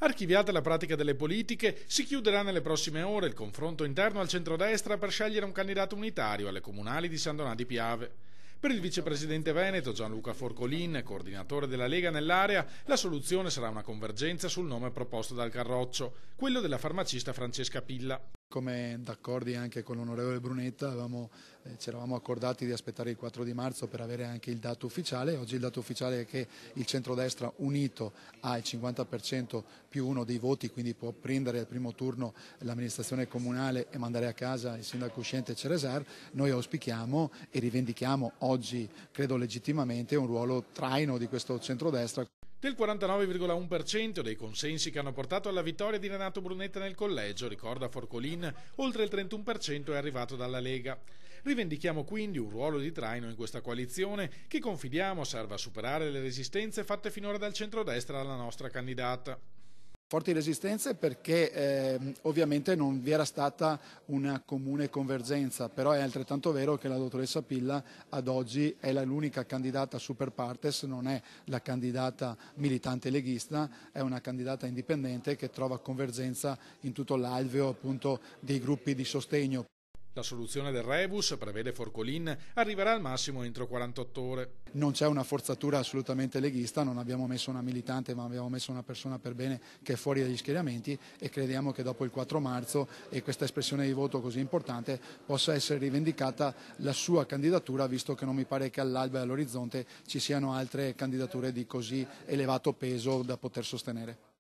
Archiviata la pratica delle politiche, si chiuderà nelle prossime ore il confronto interno al centrodestra per scegliere un candidato unitario alle comunali di San Donà di Piave. Per il vicepresidente veneto Gianluca Forcolin, coordinatore della Lega nell'area, la soluzione sarà una convergenza sul nome proposto dal Carroccio, quello della farmacista Francesca Pilla. Come d'accordi anche con l'onorevole Brunetta ci eravamo accordati di aspettare il 4 di marzo per avere anche il dato ufficiale. Oggi il dato ufficiale è che il centrodestra unito ha il 50% più uno dei voti, quindi può prendere al primo turno l'amministrazione comunale e mandare a casa il sindaco uscente Ceresar. Noi auspichiamo e rivendichiamo oggi, credo legittimamente, un ruolo traino di questo centrodestra. Del 49,1% dei consensi che hanno portato alla vittoria di Renato Brunetta nel collegio, ricorda Forcolin, oltre il 31% è arrivato dalla Lega. Rivendichiamo quindi un ruolo di traino in questa coalizione che confidiamo serva a superare le resistenze fatte finora dal centrodestra alla nostra candidata. Forti resistenze perché ovviamente non vi era stata una comune convergenza, però è altrettanto vero che la dottoressa Pilla ad oggi è l'unica candidata super partes, non è la candidata militante leghista, è una candidata indipendente che trova convergenza in tutto l'alveo appunto dei gruppi di sostegno. La soluzione del rebus, prevede Forcolin, arriverà al massimo entro 48 ore. Non c'è una forzatura assolutamente leghista, non abbiamo messo una militante ma abbiamo messo una persona per bene che è fuori dagli schieramenti e crediamo che dopo il 4 marzo e questa espressione di voto così importante possa essere rivendicata la sua candidatura, visto che non mi pare che all'alba e all'orizzonte ci siano altre candidature di così elevato peso da poter sostenere.